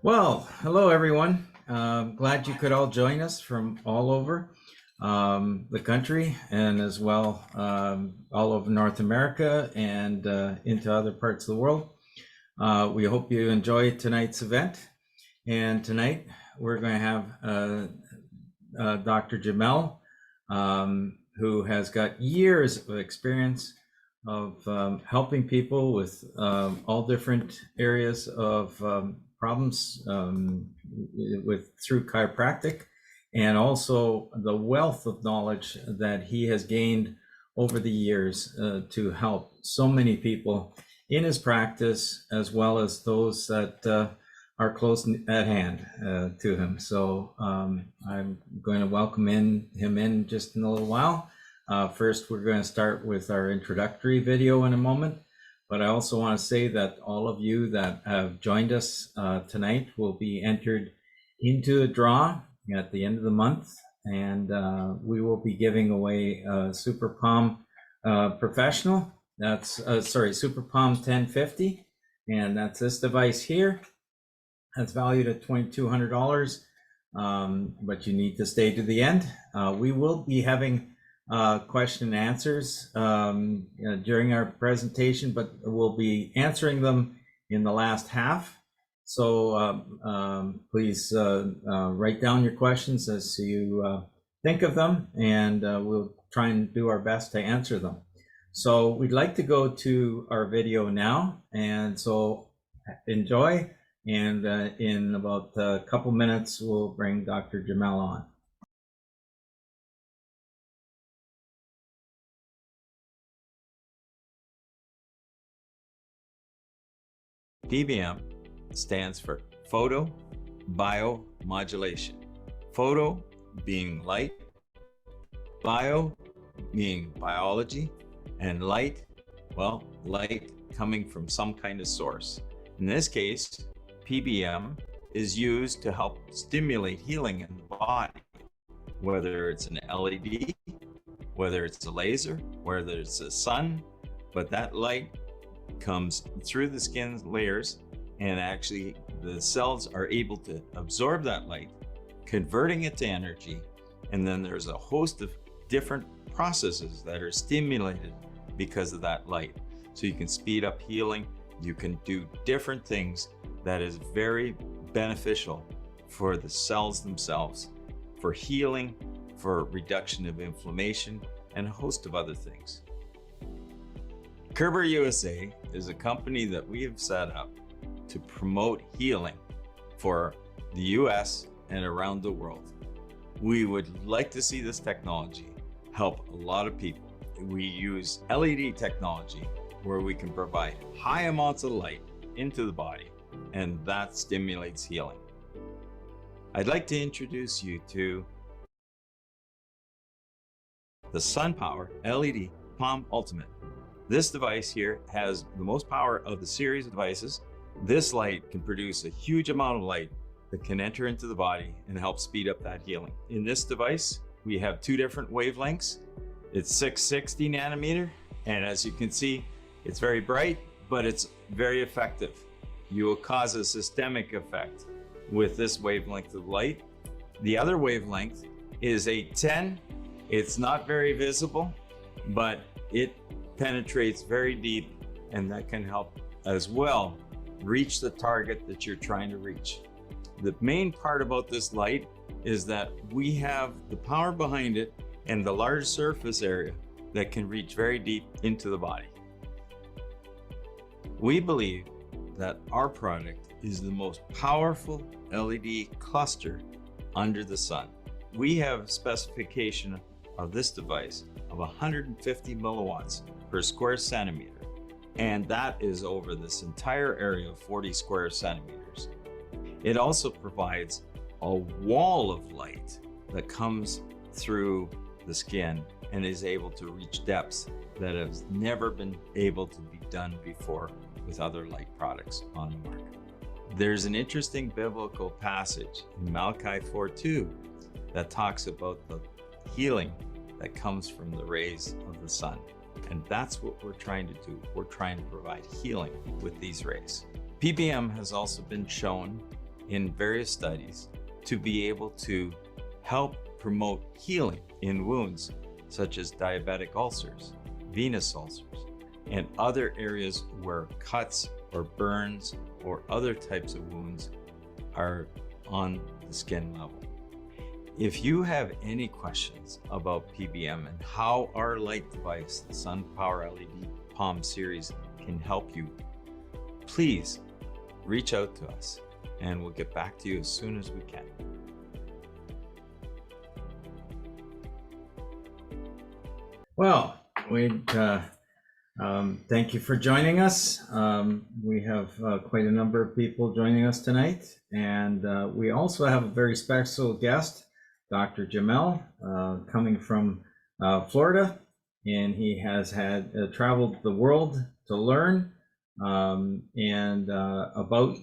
Well, hello everyone. Glad you could all join us from all over the country and as well all over North America and into other parts of the world. We hope you enjoy tonight's event. And tonight we're going to have Dr. Jamal, who has got years of experience of helping people with all different areas of problems through chiropractic, and also the wealth of knowledge that he has gained over the years to help so many people in his practice, as well as those that are close at hand to him. So I'm going to welcome him in just in a little while. First, we're going to start with our introductory video in a moment. But I also want to say that all of you that have joined us tonight will be entered into a draw at the end of the month. And we will be giving away a Super Palm Professional. That's, Super Palm 1050. And that's this device here. That's valued at $2,200. But you need to stay to the end. We will be having question and answers during our presentation, but we'll be answering them in the last half. So please write down your questions as you think of them, and we'll try and do our best to answer them. So we'd like to go to our video now, and so enjoy, and in about a couple minutes we'll bring Dr. Jamal on. PBM stands for Photobiomodulation. Photo being light, bio being biology, and light, well, light coming from some kind of source. In this case, PBM is used to help stimulate healing in the body, whether it's an LED, whether it's a laser, whether it's a sun, but that light comes through the skin layers, and actually the cells are able to absorb that light, converting it to energy, and then there's a host of different processes that are stimulated because of that light. So you can speed up healing, you can do different things that is very beneficial for the cells themselves, for healing, for reduction of inflammation, and a host of other things. Kerber USA is a company that we have set up to promote healing for the US and around the world. We would like to see this technology help a lot of people. We use LED technology where we can provide high amounts of light into the body, and that stimulates healing. I'd like to introduce you to the SunPowerLED Palm Ultimate. This device here has the most power of the series of devices. This light can produce a huge amount of light that can enter into the body and help speed up that healing. In this device, we have two different wavelengths. It's 660 nanometer, and as you can see, it's very bright, but it's very effective. You will cause a systemic effect with this wavelength of light. The other wavelength is 810. It's not very visible, but it penetrates very deep, and that can help as well reach the target that you're trying to reach. The main part about this light is that we have the power behind it and the large surface area that can reach very deep into the body. We believe that our product is the most powerful LED cluster under the sun. We have specification of this device of 150 milliwatts per square centimeter, and that is over this entire area of 40 square centimeters. It also provides a wall of light that comes through the skin and is able to reach depths that have never been able to be done before with other light products on the market. There's an interesting biblical passage in Malachi 4:2 that talks about the healing that comes from the rays of the sun. And that's what we're trying to do. We're trying to provide healing with these rays. PBM has also been shown in various studies to be able to help promote healing in wounds such as diabetic ulcers, venous ulcers, and other areas where cuts or burns or other types of wounds are on the skin level. If you have any questions about PBM and how our light device, the SunPowerLED Palm Series, can help you, please reach out to us and we'll get back to you as soon as we can. Well, thank you for joining us. We have quite a number of people joining us tonight, and we also have a very special guest, Dr. Jamal, coming from Florida, and he has traveled the world to learn and about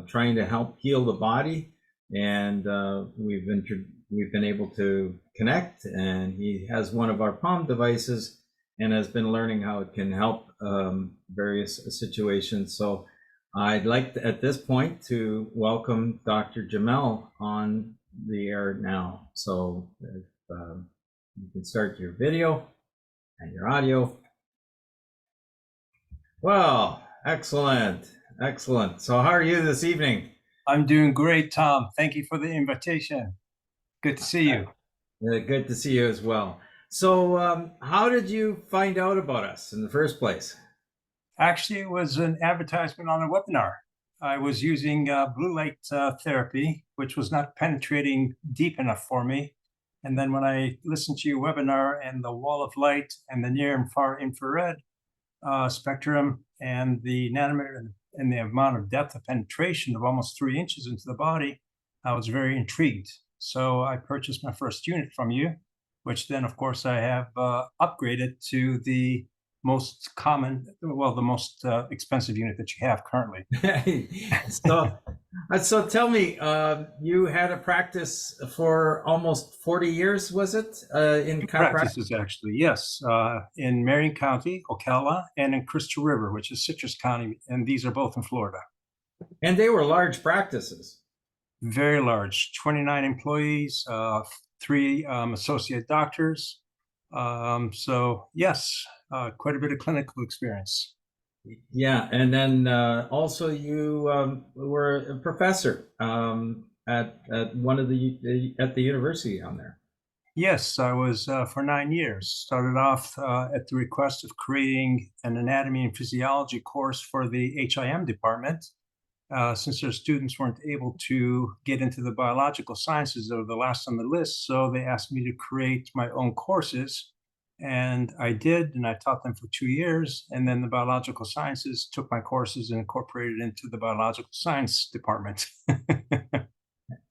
trying to help heal the body, and we've been able to connect, and he has one of our palm devices and has been learning how it can help various situations. So I'd like to, at this point, to welcome Dr. Jamal on the air now. So if you can start your video and your audio. Well, excellent, excellent. So how are you this evening? I'm doing great, Tom. Thank you for the invitation. Good to see you. Good to see you as well. So how did you find out about us in the first place? Actually, it was an advertisement on a webinar. I was using blue light therapy, which was not penetrating deep enough for me. And then when I listened to your webinar and the wall of light and the near and far infrared spectrum and the nanometer and the amount of depth of penetration of almost 3 inches into the body, I was very intrigued. So I purchased my first unit from you, which then, of course, I have upgraded to the most common, well, the most expensive unit that you have currently. So tell me, you had a practice for almost 40 years, was it? In chiropractic? Practices, actually, yes, in Marion County, Ocala, and in Crystal River, which is Citrus County, and these are both in Florida. And they were large practices. Very large, 29 employees, 3 associate doctors. So yes, quite a bit of clinical experience. Yeah, and then also you were a professor at one of at the university down there. Yes, I was for 9 years. Started off at the request of creating an anatomy and physiology course for the HIM department. Since their students weren't able to get into the biological sciences, they were the last on the list, so they asked me to create my own courses, and I did, and I taught them for 2 years, and then the biological sciences took my courses and incorporated into the biological science department.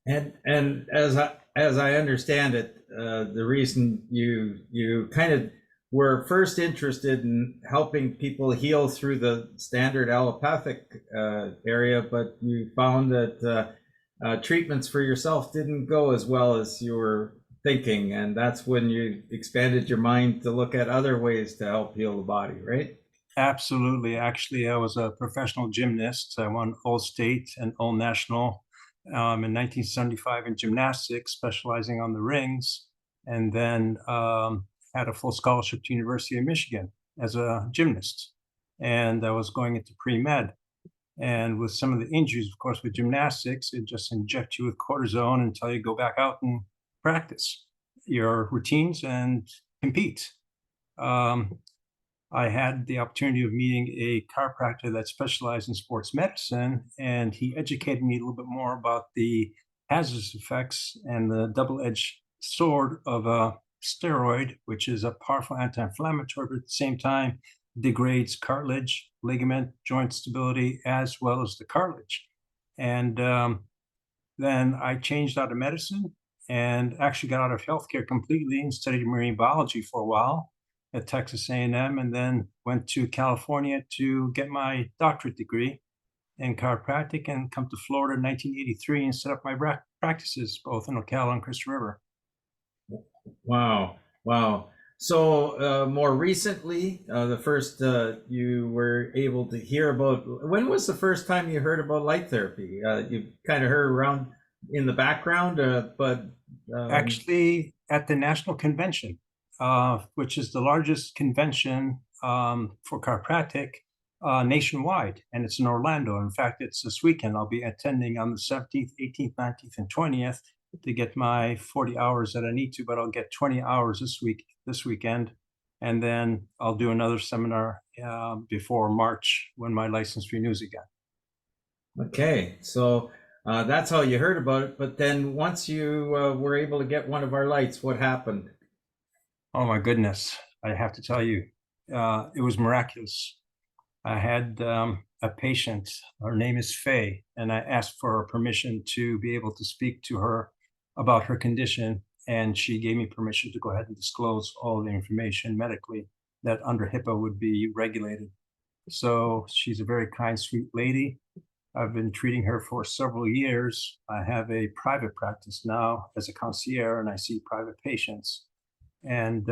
And as I understand it, the reason you kind of were first interested in helping people heal through the standard allopathic area, but you found that treatments for yourself didn't go as well as you were thinking, and that's when you expanded your mind to look at other ways to help heal the body, right? Absolutely. Actually, I was a professional gymnast. I won all state and all national in 1975 in gymnastics, specializing on the rings, and then had a full scholarship to University of Michigan as a gymnast. And I was going into pre-med. And with some of the injuries, of course, with gymnastics, it just inject you with cortisone until you go back out and practice your routines and compete. I had the opportunity of meeting a chiropractor that specialized in sports medicine, and he educated me a little bit more about the hazardous effects and the double-edged sword of a steroid, which is a powerful anti-inflammatory, but at the same time degrades cartilage, ligament, joint stability, as well as the cartilage. And then I changed out of medicine and actually got out of healthcare completely and studied marine biology for a while at Texas A&M, and then went to California to get my doctorate degree in chiropractic, and come to Florida in 1983 and set up my practices both in Ocala and Crystal River. Wow. So more recently, the first you were able to hear about. When was the first time you heard about light therapy? You kind of heard around in the background, but Actually, at the National Convention, which is the largest convention for chiropractic nationwide, and it's in Orlando. In fact, it's this weekend. I'll be attending on the 17th, 18th, 19th, and 20th to get my 40 hours that I need to, but I'll get 20 hours this weekend. And then I'll do another seminar before March when my license renews again. okay, so that's how you heard about it. But then once you were able to get one of our lights, what happened? Oh my goodness, I have to tell you, it was miraculous. I had a patient, her name is Faye, and I asked for her permission to be able to speak to her about her condition, and she gave me permission to go ahead and disclose all the information medically that under HIPAA would be regulated. So she's a very kind, sweet lady. I've been treating her for several years. I have a private practice now as a concierge, and I see private patients. And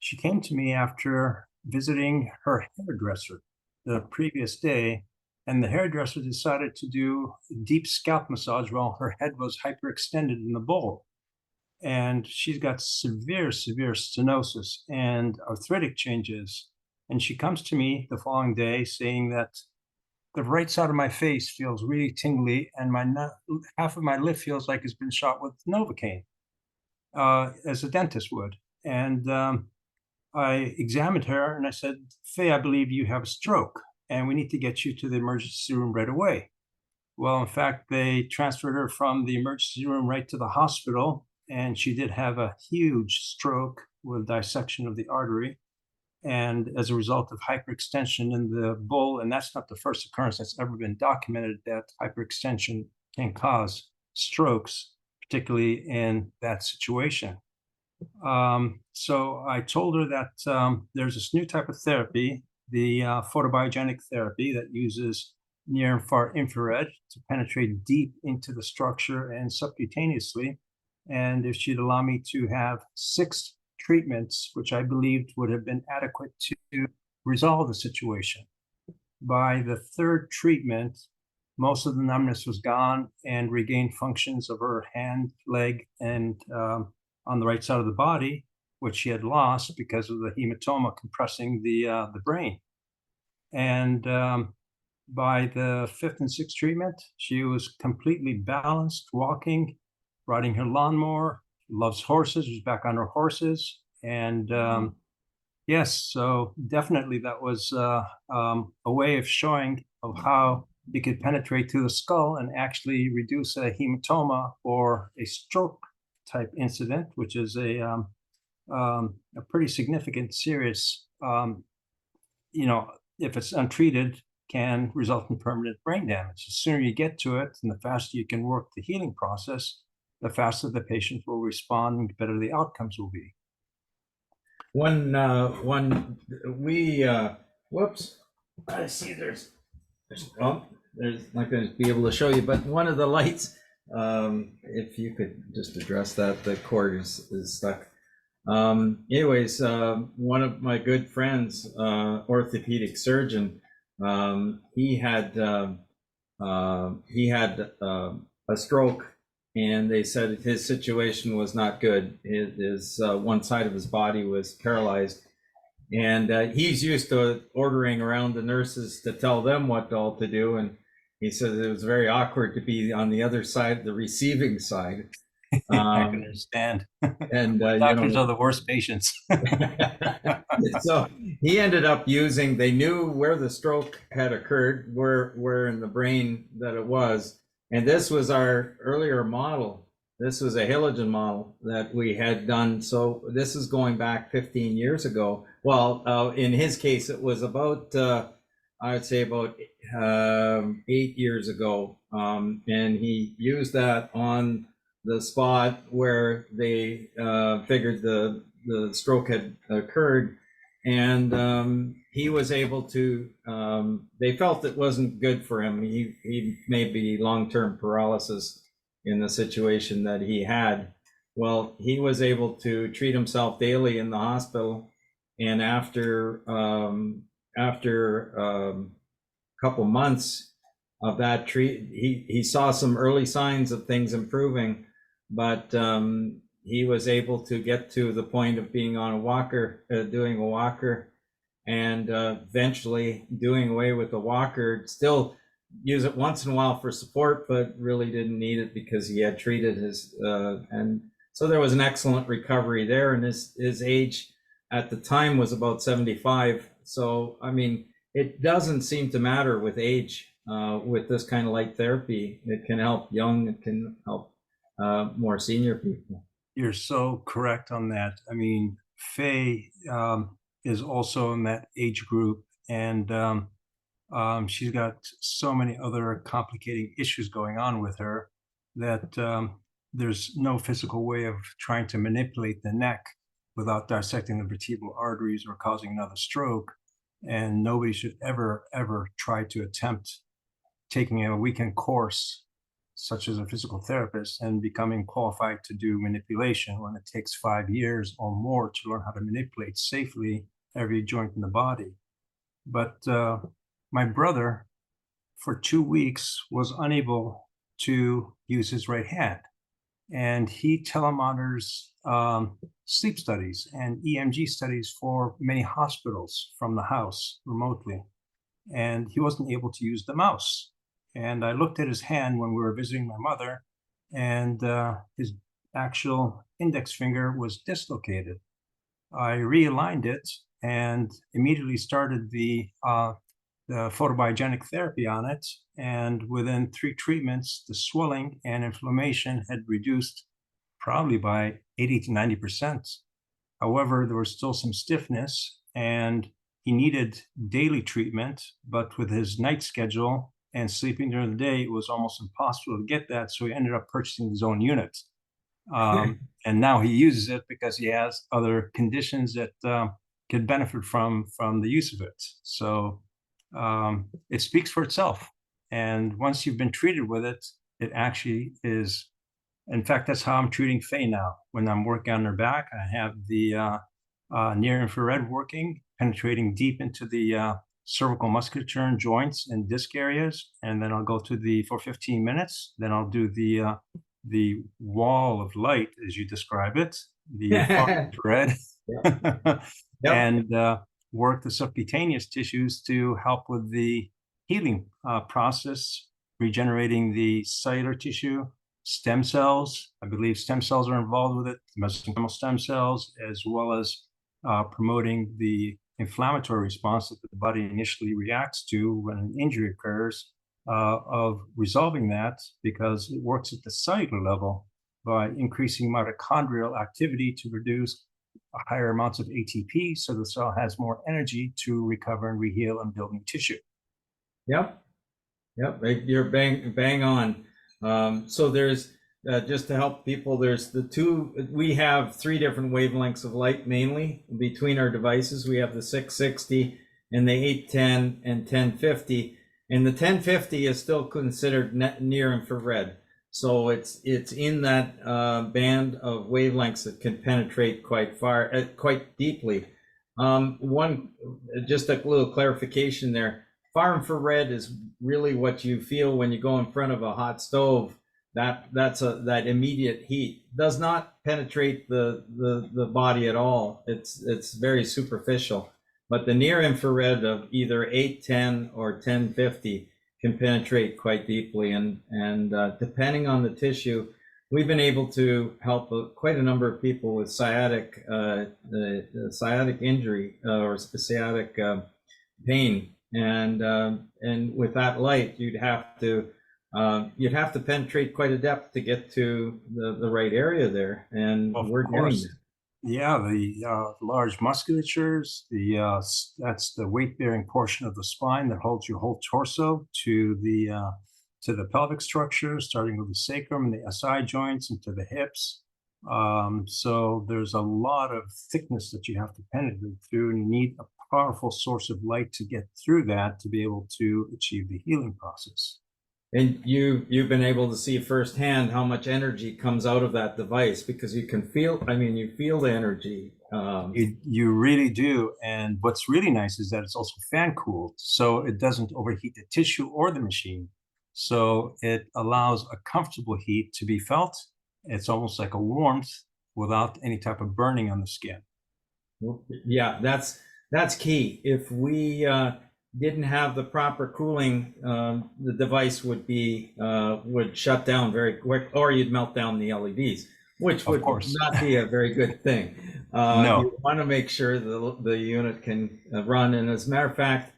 she came to me after visiting her hairdresser the previous day, and the hairdresser decided to do a deep scalp massage while her head was hyperextended in the bowl. And she's got severe stenosis and arthritic changes. And she comes to me the following day saying that the right side of my face feels really tingly, and half of my lip feels like it's been shot with Novocaine, as a dentist would. And I examined her and I said, Faye, I believe you have a stroke and we need to get you to the emergency room right away. Well, in fact, they transferred her from the emergency room right to the hospital, and she did have a huge stroke with dissection of the artery. And as a result of hyperextension in the bull, and that's not the first occurrence that's ever been documented, that hyperextension can cause strokes, particularly in that situation. So I told her that there's this new type of therapy, the photobiogenic therapy, that uses near and far infrared to penetrate deep into the structure and subcutaneously. And if she'd allow me to have 6 treatments, which I believed would have been adequate to resolve the situation. By the 3rd treatment, most of the numbness was gone and regained functions of her hand, leg, and on the right side of the body, which she had lost because of the hematoma compressing the brain. And by the 5th and 6th treatment, she was completely balanced, walking, riding her lawnmower, loves horses, was back on her horses. And yes, so definitely that was a way of showing of how you could penetrate through the skull and actually reduce a hematoma or a stroke type incident, which is a pretty significant, serious, if it's untreated, can result in permanent brain damage. The sooner you get to it and the faster you can work the healing process, the faster the patient will respond and the better the outcomes will be. Whoops, I see there's not going to be able to show you, but one of the lights, if you could just address that, the cord is stuck. Anyways, one of my good friends, orthopedic surgeon, he had a stroke, and they said his situation was not good. His one side of his body was paralyzed, and he's used to ordering around the nurses to tell them what all to do. And he said it was very awkward to be on the other side, the receiving side. I can understand. And doctors are the worst patients. So he ended up using, they knew where the stroke had occurred, where in the brain that it was. And this was our earlier model. This was a Hillogen model that we had done. So this is going back 15 years ago. Well, in his case, it was about, I'd say about 8 years ago. And he used that on the spot where they figured the stroke had occurred. And he was able to, they felt it wasn't good for him. He may be long-term paralysis in the situation that he had. Well, he was able to treat himself daily in the hospital, and after a couple months of that he saw some early signs of things improving, but he was able to get to the point of being on a walker, doing a walker, and eventually doing away with the walker. Still use it once in a while for support, but really didn't need it because he had treated his and so there was an excellent recovery there. And his age at the time was about 75. So I mean, it doesn't seem to matter with age with this kind of light therapy. It can help young, it can help more senior people. You're so correct on that. I mean, Faye is also in that age group, and she's got so many other complicating issues going on with her that there's no physical way of trying to manipulate the neck without dissecting the vertebral arteries or causing another stroke. And nobody should ever, ever try to attempt taking a weekend course, such as a physical therapist, and becoming qualified to do manipulation when it takes 5 years or more to learn how to manipulate safely every joint in the body. But my brother, for 2 weeks, was unable to use his right hand. And he telemonitors sleep studies and EMG studies for many hospitals from the house remotely. And he wasn't able to use the mouse. And I looked at his hand when we were visiting my mother, and his actual index finger was dislocated. I realigned it and immediately started the photobiogenic therapy on it. And within 3 treatments, the swelling and inflammation had reduced probably by 80 to 90%. However, there was still some stiffness, and he needed daily treatment, but with his night schedule and sleeping during the day, it was almost impossible to get that. So he ended up purchasing his own unit. And now he uses it because he has other conditions that could benefit from the use of it. So it speaks for itself. And once you've been treated with it, it actually is. In fact, that's how I'm treating Faye now. When I'm working on her back, I have the near infrared working, penetrating deep into the cervical musculature and joints and disc areas. And then I'll go to for 15 minutes. Then I'll do the wall of light, as you describe it, the infrared, Yep. and work the subcutaneous tissues to help with the healing process, regenerating the cellular tissue, stem cells. I believe stem cells are involved with it, mesenchymal stem cells, as well as promoting the inflammatory response that the body initially reacts to when an injury occurs, of resolving that, because it works at the cellular level by increasing mitochondrial activity to produce higher amounts of ATP, so the cell has more energy to recover and reheal and build new tissue. Yep. You're bang on. So there's just to help people, there's we have 3 different wavelengths of light mainly between our devices. We have the 660 and the 810 and 1050, and the 1050 is still considered near infrared. So it's in that band of wavelengths that can penetrate quite far, quite deeply. Just a little clarification there. Far infrared is really what you feel when you go in front of a hot stove. That immediate heat does not penetrate the body at all. It's very superficial. But the near infrared of either 810 or 1050 can penetrate quite deeply, and depending on the tissue, we've been able to help quite a number of people with sciatic injury or sciatic pain, and with that light, you'd have to penetrate quite a depth to get to the right area there, and Of we're doing course. that. Yeah, the large musculatures, that's the weight-bearing portion of the spine that holds your whole torso to the pelvic structure, starting with the sacrum and the SI joints into the hips. So there's a lot of thickness that you have to penetrate through, and you need a powerful source of light to get through that to be able to achieve the healing process. And you've been able to see firsthand how much energy comes out of that device, because you can feel, I mean, you feel the energy. You really do. And what's really nice is that it's also fan cooled, so it doesn't overheat the tissue or the machine. So it allows a comfortable heat to be felt. It's almost like a warmth without any type of burning on the skin. Yeah, that's key. If we didn't have the proper cooling, the device would shut down very quick, or you'd melt down the LEDs, which Of would course. not be a very good thing. No. You want to make sure the unit can run. And as a matter of fact,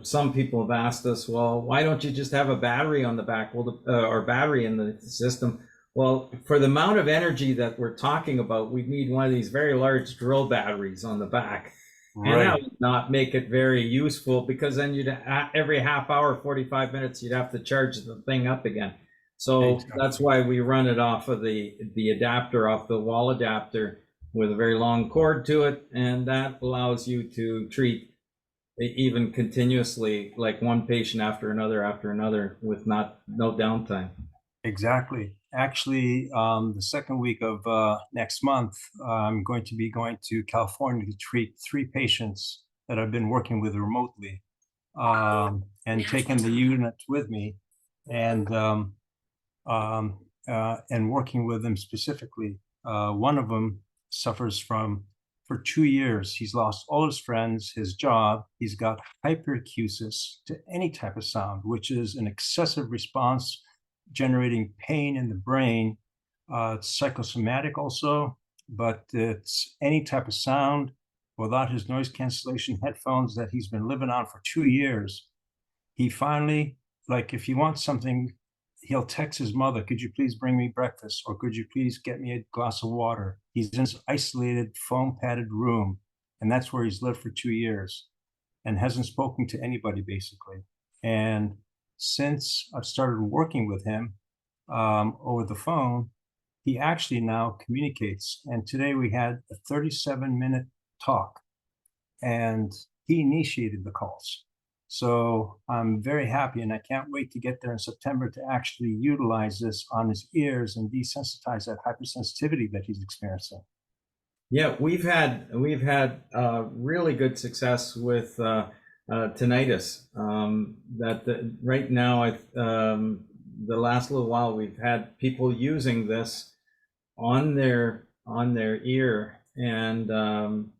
some people have asked us, well, why don't you just have a battery on the back, or battery in the system? Well, for the amount of energy that we're talking about, we need one of these very large drill batteries on the back. And that Right. would not make it very useful, because then you'd every half hour, 45 minutes, you'd have to charge the thing up again. So Exactly. that's why we run it off of the adapter, off the wall adapter, with a very long cord to it. And that allows you to treat even continuously, like one patient after another, with no downtime. Exactly. Actually, the second week of next month, I'm going to be going to California to treat 3 patients that I've been working with remotely, and taking the unit with me, and working with them specifically. One of them suffers from, for 2 years, he's lost all his friends, his job. He's got hyperacusis to any type of sound, which is an excessive response generating pain in the brain. It's psychosomatic also, but it's any type of sound without his noise cancellation headphones that he's been living on for 2 years. He finally, like, if he wants something, he'll text his mother, could you please bring me breakfast? Or could you please get me a glass of water? He's in this isolated foam padded room, and that's where he's lived for 2 years and hasn't spoken to anybody basically. And since I've started working with him over the phone, he actually now communicates. And today we had a 37-minute talk, and he initiated the calls. So I'm very happy, and I can't wait to get there in September to actually utilize this on his ears and desensitize that hypersensitivity that he's experiencing. Yeah, we've had really good success with tinnitus. Right now, the last little while, we've had people using this on their ear, and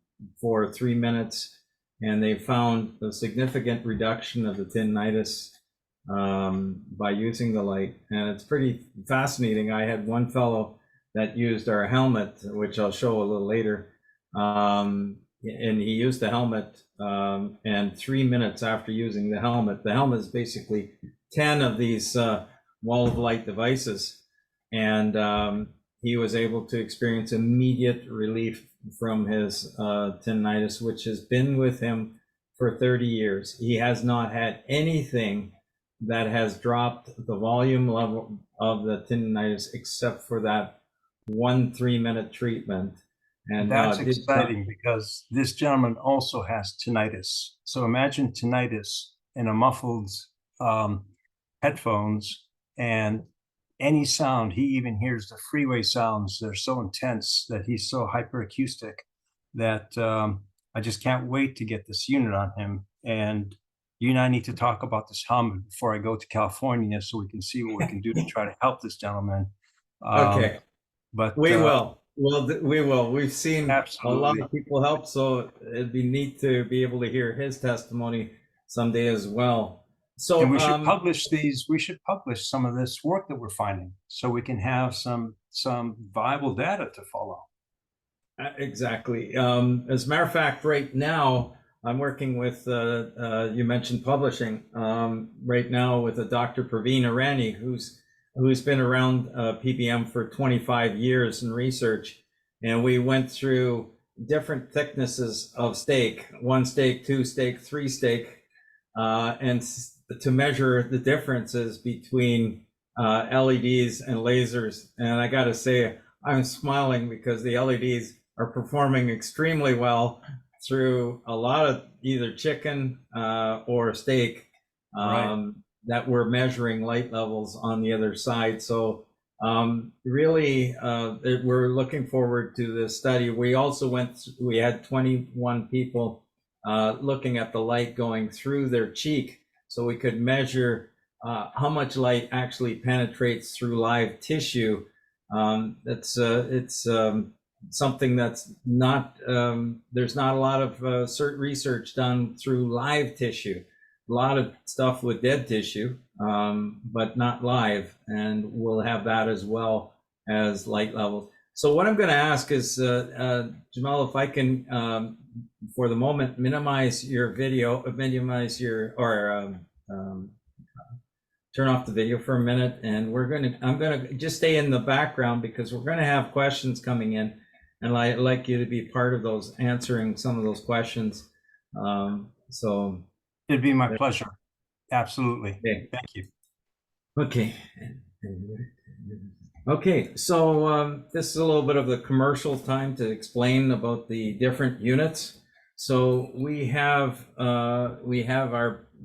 for 3 minutes, and they found a significant reduction of the tinnitus by using the light. And it's pretty fascinating. I had one fellow that used our helmet, which I'll show a little later. And he used the helmet, and 3 minutes after using the helmet is basically 10 of these wall of light devices. And he was able to experience immediate relief from his tinnitus, which has been with him for 30 years. He has not had anything that has dropped the volume level of the tinnitus, except for that 1 3-minute treatment. And that's exciting because this gentleman also has tinnitus. So imagine tinnitus in a muffled headphones, and any sound, he even hears the freeway sounds. They're so intense that he's so hyperacoustic that I just can't wait to get this unit on him. And you and I need to talk about this helmet before I go to California, so we can see what we can do to try to help this gentleman. Okay, But we will. Well, we will. We've seen absolutely. a lot of people help, so it'd be neat to be able to hear his testimony someday as well. So, and we should publish these. We should publish some of this work that we're finding, so we can have some viable data to follow. Exactly. As a matter of fact, right now I'm working with, you mentioned publishing, right now with a Dr. Praveen Irani, who's been around PBM for 25 years in research. And we went through different thicknesses of steak, 1 steak, 2 steak, 3 steak, and to measure the differences between LEDs and lasers. And I got to say, I'm smiling because the LEDs are performing extremely well through a lot of either chicken or steak. Right. that we're measuring light levels on the other side. So really, we're looking forward to this study. We also we had 21 people looking at the light going through their cheek, so we could measure how much light actually penetrates through live tissue. It's something that's not, there's not a lot of research done through live tissue. A lot of stuff with dead tissue, but not live, and we'll have that as well as light levels. So what I'm going to ask is, Jamal, if I can, for the moment, minimize your video, turn off the video for a minute, and I'm going to just stay in the background because we're going to have questions coming in, and I'd like you to be part of those, answering some of those questions. So. It'd be my pleasure. Absolutely. Okay. Thank you. Okay. Okay, so this is a little bit of the commercial time to explain about the different units. So we have our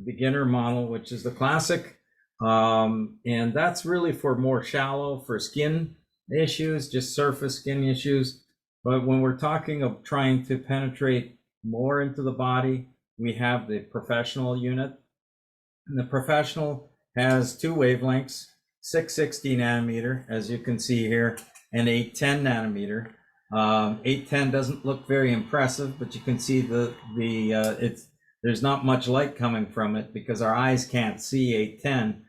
beginner model, which is the classic, and that's really for more shallow, for skin issues, just surface skin issues. But when we're talking of trying to penetrate more into the body, we have the professional unit. And the professional has two wavelengths, 660 nanometer, as you can see here, and 810 nanometer. 810 doesn't look very impressive, but you can see there's not much light coming from it because our eyes can't see 810.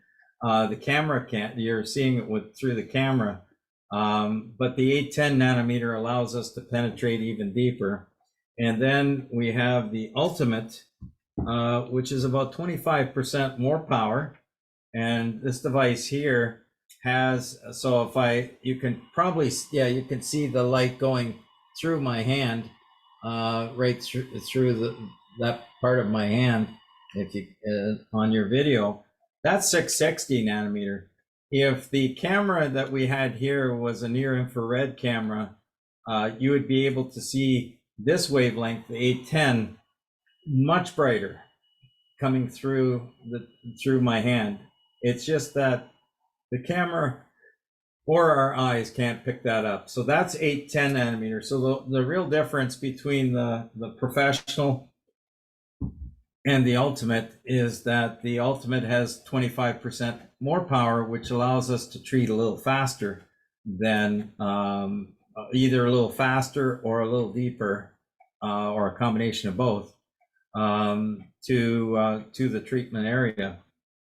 The camera can't. You're seeing it through the camera, but the 810 nanometer allows us to penetrate even deeper. And then we have the ultimate, which is about 25% more power. And this device here has, so you can see the light going through my hand, right through that part of my hand. If you, on your video, that's 660 nanometer. If the camera that we had here was a near infrared camera, you would be able to see this wavelength, the 810, much brighter coming through my hand. It's just that the camera or our eyes can't pick that up. So that's 810 nanometer. So the real difference between the professional and the ultimate is that the ultimate has 25% more power, which allows us to treat a little faster than either a little faster or a little deeper, or a combination of both, to the treatment area.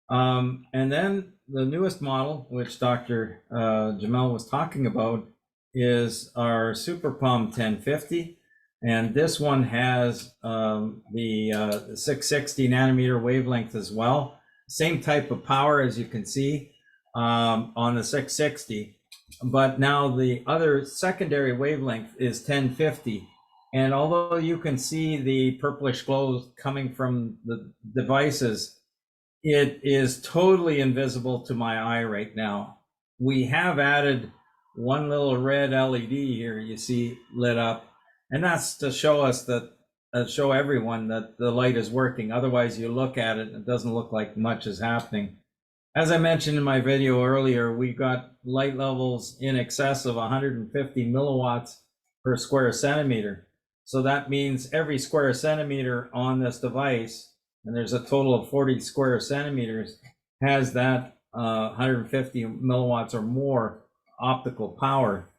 And then the newest model, which Dr. Jamal was talking about, is our SuperPalm 1050. And this one has the 660 nanometer wavelength as well. Same type of power, as you can see, on the 660. But now the other secondary wavelength is 1050. And although you can see the purplish glow coming from the devices, it is totally invisible to my eye right now. We have added one little red LED here you see lit up, and that's to show us that, show everyone that the light is working. Otherwise, you look at it and it doesn't look like much is happening. As I mentioned in my video earlier, we got light levels in excess of 150 milliwatts per square centimeter. So that means every square centimeter on this device, and there's a total of 40 square centimeters, has that 150 milliwatts or more optical power,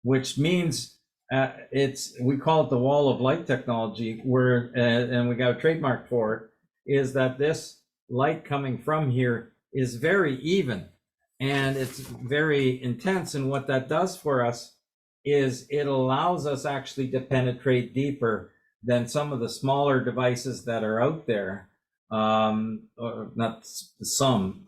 which means we call it the wall of light technology, where and we got a trademark for it, is that this light coming from here is very even and it's very intense. And what that does for us is it allows us actually to penetrate deeper than some of the smaller devices that are out there. Or not some,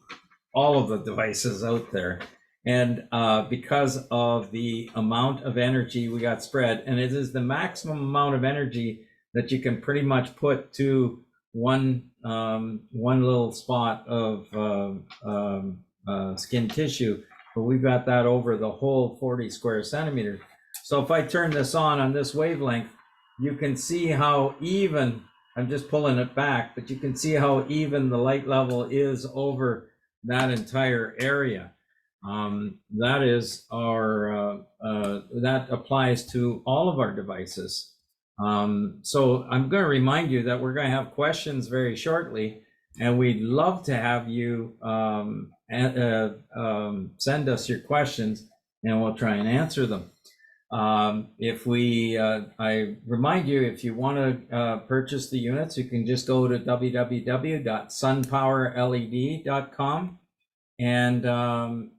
all of the devices out there. And because of the amount of energy we got spread, and it is the maximum amount of energy that you can pretty much put to one little spot of skin tissue, but we've got that over the whole 40 square centimeters. So if I turn this on this wavelength, you can see how even I'm just pulling it back, but you can see how even the light level is over that entire area. That is that applies to all of our devices. So I'm going to remind you that we're going to have questions very shortly, and we'd love to have you send us your questions, and we'll try and answer them. I remind you, if you want to purchase the units, you can just go to www.sunpowerled.com. And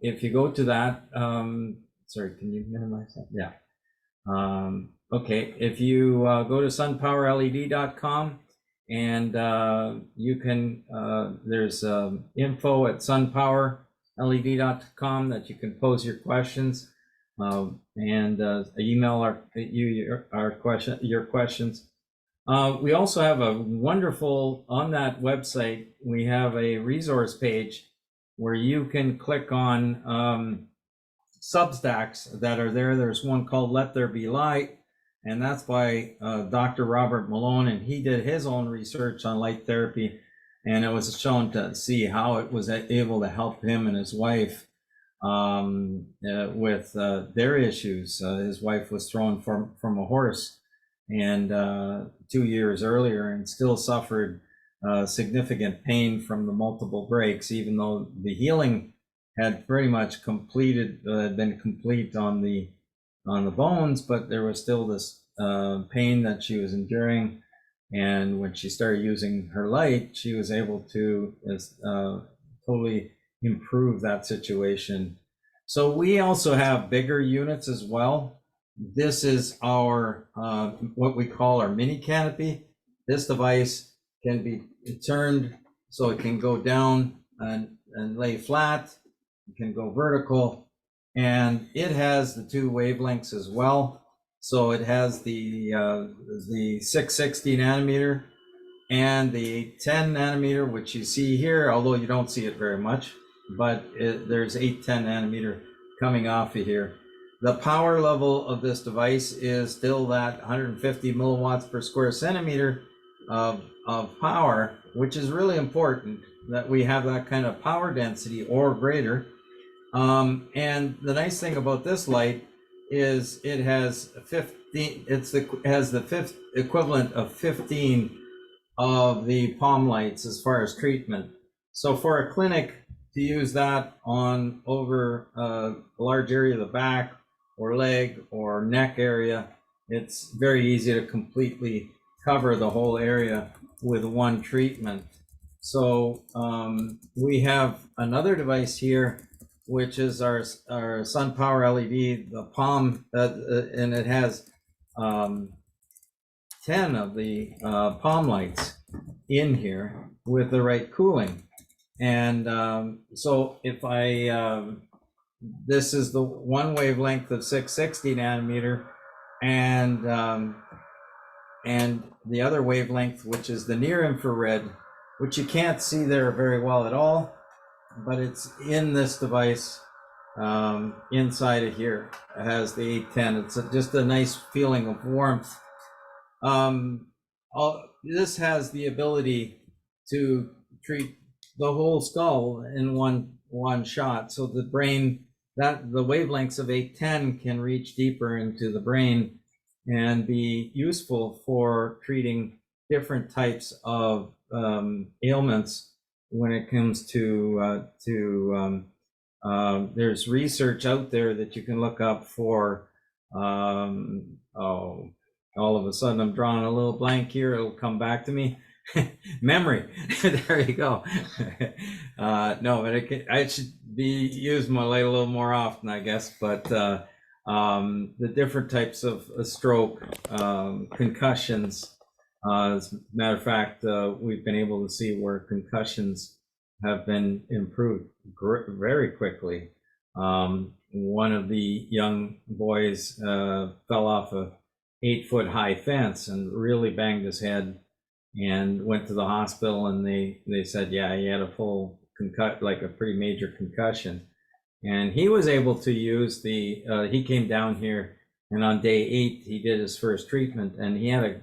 if you go to that, sorry, can you minimize that? Yeah. Okay, if you go to sunpowerled.com, and you can, there's info at sunpowerled.com that you can pose your questions. And email your questions. We also have a wonderful, on that website, we have a resource page where you can click on Substacks that are there. There's one called Let There Be Light, and that's by Dr. Robert Malone, and he did his own research on light therapy, and it was shown to see how it was able to help him and his wife with their issues. His wife was thrown from a horse, and 2 years earlier, and still suffered significant pain from the multiple breaks, even though the healing had pretty much been complete on the bones, but there was still this pain that she was enduring. And when she started using her light, she was able to totally improve that situation. So we also have bigger units as well. This is our what we call our mini canopy. This device can be turned so it can go down and lay flat. It can go vertical, and it has the 2 wavelengths as well. So it has the 660 nanometer and the 10 nanometer, which you see here, although you don't see it very much, but there's 810 nanometer coming off of here. The power level of this device is still that 150 milliwatts per square centimeter of power, which is really important that we have that kind of power density or greater. And the nice thing about this light is it has 15, has the fifth equivalent of 15 of the palm lights as far as treatment. So for a clinic to use that on over a large area of the back or leg or neck area, it's very easy to completely cover the whole area with one treatment. So we have another device here, which is our SunPowerLED, the palm, and it has 10 of the palm lights in here with the right cooling. And so if this is the one wavelength of 660 nanometer, and the other wavelength, which is the near infrared, which you can't see there very well at all, but it's in this device inside of here. It has the 810. It's just a nice feeling of warmth. This has the ability to treat the whole skull in one shot. So the brain, that the wavelengths of 810 can reach deeper into the brain and be useful for treating different types of ailments. When it comes to there's research out there that you can look up for. All of a sudden I'm drawing a little blank here. It'll come back to me. Memory. There you go. No, but I should be using my light a little more often, I guess. But the different types of stroke, concussions. As a matter of fact, we've been able to see where concussions have been improved very quickly. One of the young boys fell off a 8-foot high fence and really banged his head, and went to the hospital, and they said, yeah, he had a full like a pretty major concussion. And he was able to use he came down here, and on day 8 he did his first treatment, and he had a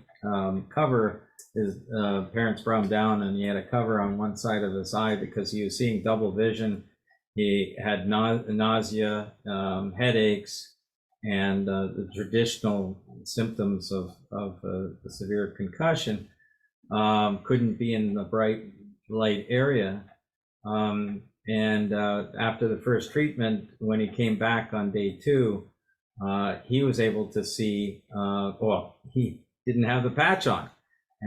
cover. His parents brought him down, and he had a cover on one side of his eye because he was seeing double vision. He had nausea, headaches, and the traditional symptoms of a severe concussion. Couldn't be in the bright light area. And after the first treatment, when he came back on day 2, he was able to see, well, he didn't have the patch on,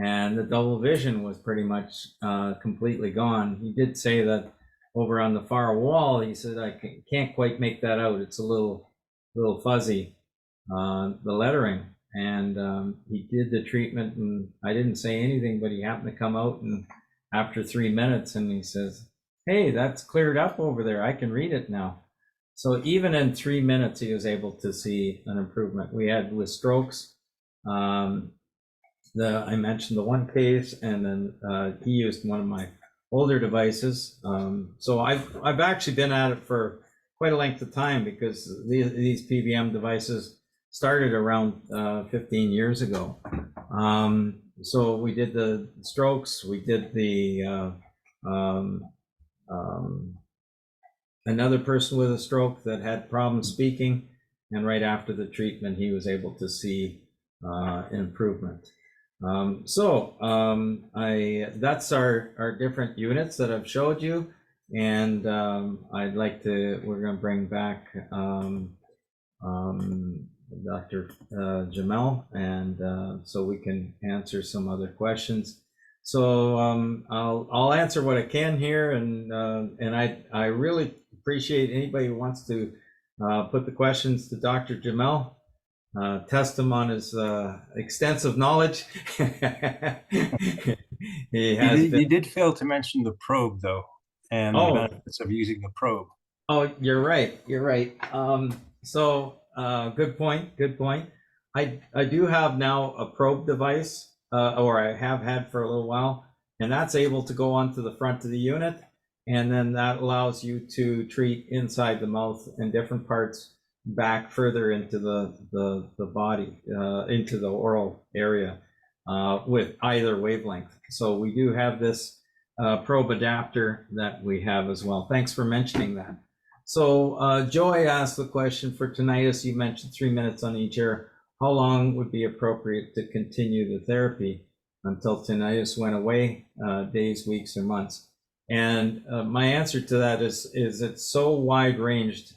and the double vision was pretty much completely gone. He did say that over on the far wall, he said, I can't quite make that out. It's a little fuzzy, the lettering. And he did the treatment, and I didn't say anything, but he happened to come out, and after 3 minutes, and he says, hey, that's cleared up over there. I can read it now. So even in 3 minutes, he was able to see an improvement. We had with strokes, I mentioned the one case, and then he used one of my older devices. So I've actually been at it for quite a length of time, because these PBM devices started around 15 years ago. So we did the strokes, we did the another person with a stroke that had problems speaking, and right after the treatment, he was able to see improvement. That's our different units that I've showed you, and we're going to bring back Dr. Jamal, and so we can answer some other questions. So I'll answer what I can here, and I really appreciate anybody who wants to put the questions to Dr. Jamal. Test him on his extensive knowledge. You did fail to mention the probe, though, and the benefits of using the probe. Oh, you're right. You're right. Good point. Good point. I do have now a probe device, or I have had for a little while, and that's able to go onto the front of the unit, and then that allows you to treat inside the mouth and different parts back further into the body, into the oral area, with either wavelength. So we do have this probe adapter that we have as well. Thanks for mentioning that. So Joy asked the question for tinnitus. You mentioned 3 minutes on each ear. How long would be appropriate to continue the therapy until tinnitus went away? Days, weeks, or months? And my answer to that is it's so wide ranged.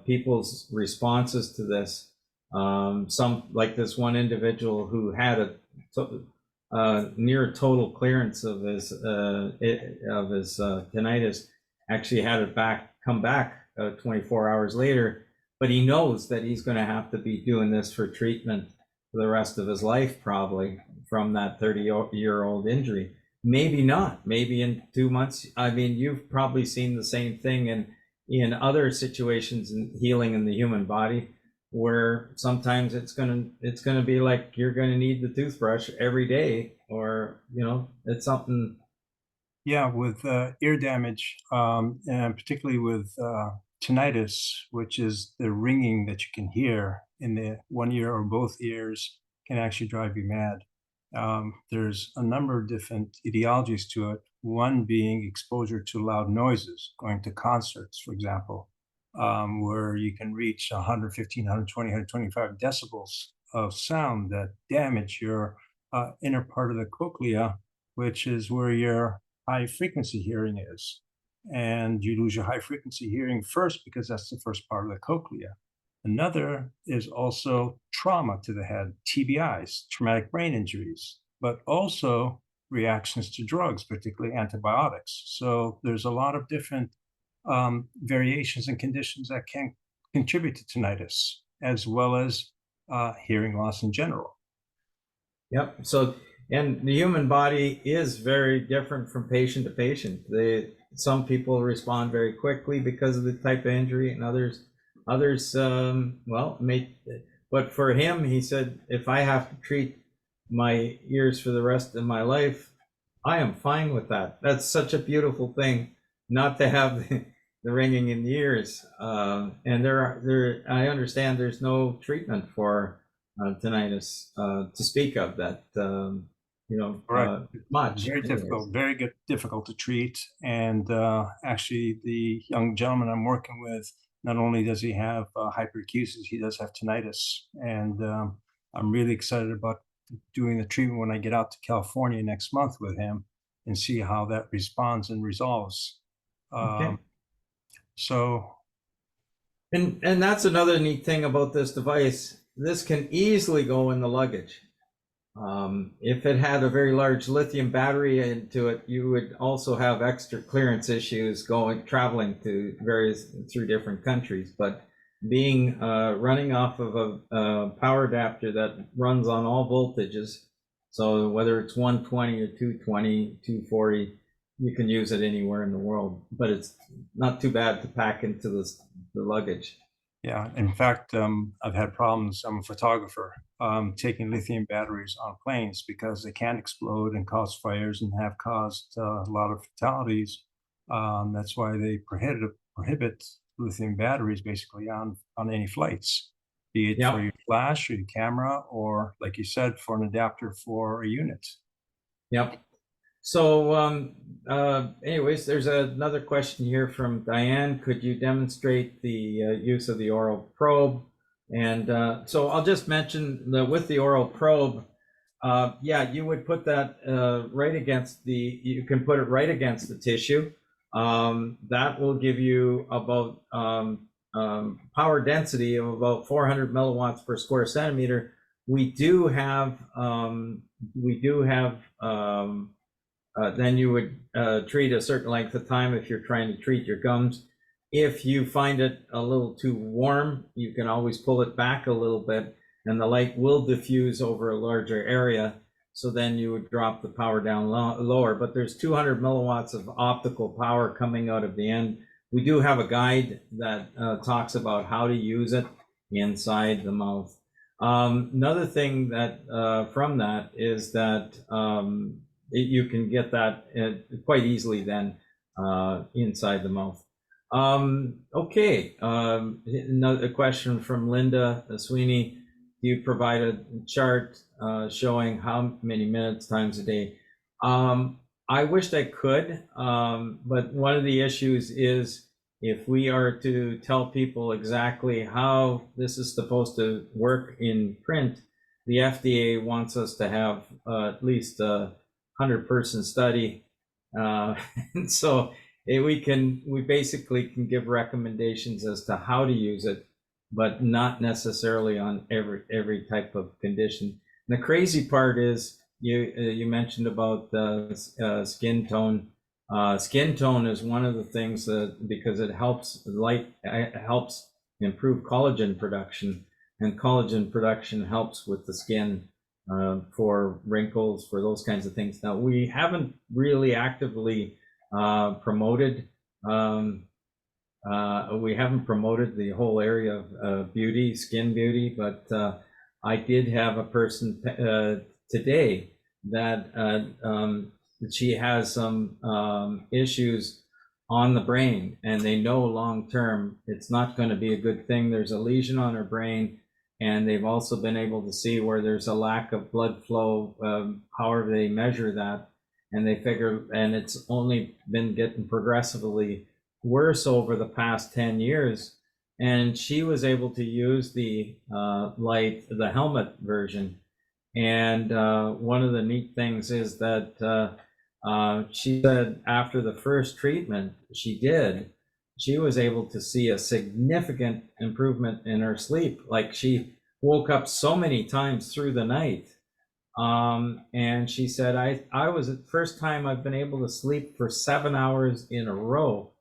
People's responses to this. Some, like this one individual who had a near total clearance of his tinnitus, actually had it come back 24 hours later, but he knows that he's going to have to be doing this for treatment for the rest of his life, probably, from that 30-year-old injury. Maybe not. Maybe in 2 months. I mean, you've probably seen the same thing in other situations in healing in the human body, where sometimes it's gonna be like you're gonna need the toothbrush every day, or it's something. Yeah, with ear damage, and particularly with tinnitus, which is the ringing that you can hear in the one ear or both ears, can actually drive you mad. There's a number of different etiologies to it. One being exposure to loud noises, going to concerts, for example, where you can reach 115, 120, 125 decibels of sound that damage your inner part of the cochlea, which is where your high frequency hearing is. And you lose your high frequency hearing first because that's the first part of the cochlea. Another is also trauma to the head, TBIs, traumatic brain injuries, but also reactions to drugs, particularly antibiotics. So there's a lot of different variations and conditions that can contribute to tinnitus, as well as hearing loss in general. Yep. So, and the human body is very different from patient to patient. Some people respond very quickly because of the type of injury, and others, but for him, he said, if I have to treat my ears for the rest of my life, I am fine with that. That's such a beautiful thing, not to have the ringing in the ears. And I understand there's no treatment for tinnitus to speak of that, Right. much. Very difficult, very good, difficult to treat. And actually, the young gentleman I'm working with, not only does he have hyperacusis, he does have tinnitus. And I'm really excited about doing the treatment when I get out to California next month with him and see how that responds and resolves. Okay. So, And that's another neat thing about this device. This can easily go in the luggage. If it had a very large lithium battery into it, you would also have extra clearance issues traveling through different countries. But being running off of a power adapter that runs on all voltages, so whether it's 120 or 220, 240, you can use it anywhere in the world. But it's not too bad to pack into the luggage. yeah, in fact, I've had problems. I'm a photographer, taking lithium batteries on planes because they can explode and cause fires and have caused a lot of fatalities. That's why they prohibit lithium batteries basically on any flights, be it for Yep. your flash or your camera, or like you said, for an adapter for a unit. Yep. So, anyways, there's another question here from Diane. Could you demonstrate the use of the oral probe? And so I'll just mention that with the oral probe, yeah, you would put that right against you can put it right against the tissue. That will give you about power density of about 400 milliwatts per square centimeter. We do have, then you would treat a certain length of time if you're trying to treat your gums. If you find it a little too warm, you can always pull it back a little bit and the light will diffuse over a larger area. So then you would drop the power down lower, but there's 200 milliwatts of optical power coming out of the end. We do have a guide that talks about how to use it inside the mouth. Another thing that from that is that you can get that quite easily then inside the mouth. Okay, another question from Linda Sweeney. Do you provide a chart showing how many minutes times a day? I wished I could, but one of the issues is if we are to tell people exactly how this is supposed to work in print, the FDA wants us to have at least a 100-person study. And so we basically can give recommendations as to how to use it, but not necessarily on every type of condition. And the crazy part is you mentioned about the skin tone. Skin tone is one of the things that, because it helps improve collagen production, and collagen production helps with the skin for wrinkles, for those kinds of things. Now, we haven't really actively promoted the whole area of beauty, skin beauty, but I did have a person today that she has some issues on the brain, and they know long term it's not going to be a good thing. There's a lesion on her brain, and they've also been able to see where there's a lack of blood flow, however they measure that, and they figure, and it's only been getting progressively worse over the past 10 years. And she was able to use the helmet version. And one of the neat things is that she said after the first treatment she was able to see a significant improvement in her sleep. Like, she woke up so many times through the night. And she said, I was the first time I've been able to sleep for 7 hours in a row.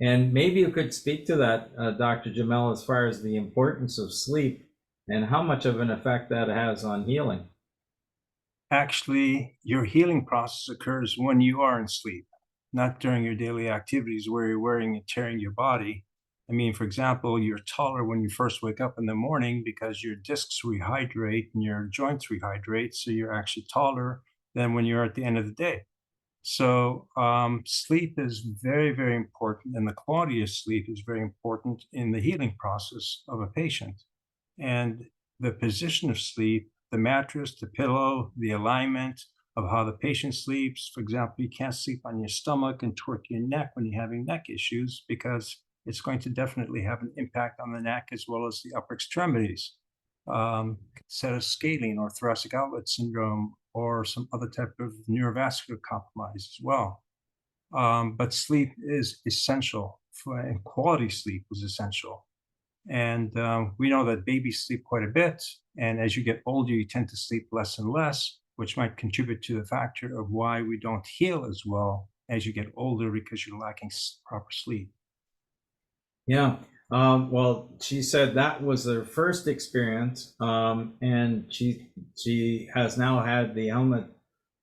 And maybe you could speak to that, Dr. Jamal, as far as the importance of sleep and how much of an effect that has on healing. Actually, your healing process occurs when you are in sleep, not during your daily activities where you're wearing and tearing your body. I mean, for example, you're taller when you first wake up in the morning because your discs rehydrate and your joints rehydrate. So you're actually taller than when you're at the end of the day. So sleep is very, very important, and the quality of sleep is very important in the healing process of a patient. And the position of sleep, the mattress, the pillow, the alignment of how the patient sleeps. For example, you can't sleep on your stomach and twerk your neck when you're having neck issues, because it's going to definitely have an impact on the neck as well as the upper extremities. Set of scaling or thoracic outlet syndrome or some other type of neurovascular compromise as well. But sleep is essential, and quality sleep is essential. And we know that babies sleep quite a bit. And as you get older, you tend to sleep less and less, which might contribute to the factor of why we don't heal as well as you get older, because you're lacking proper sleep. Yeah. Well, she said that was her first experience, and she has now had the helmet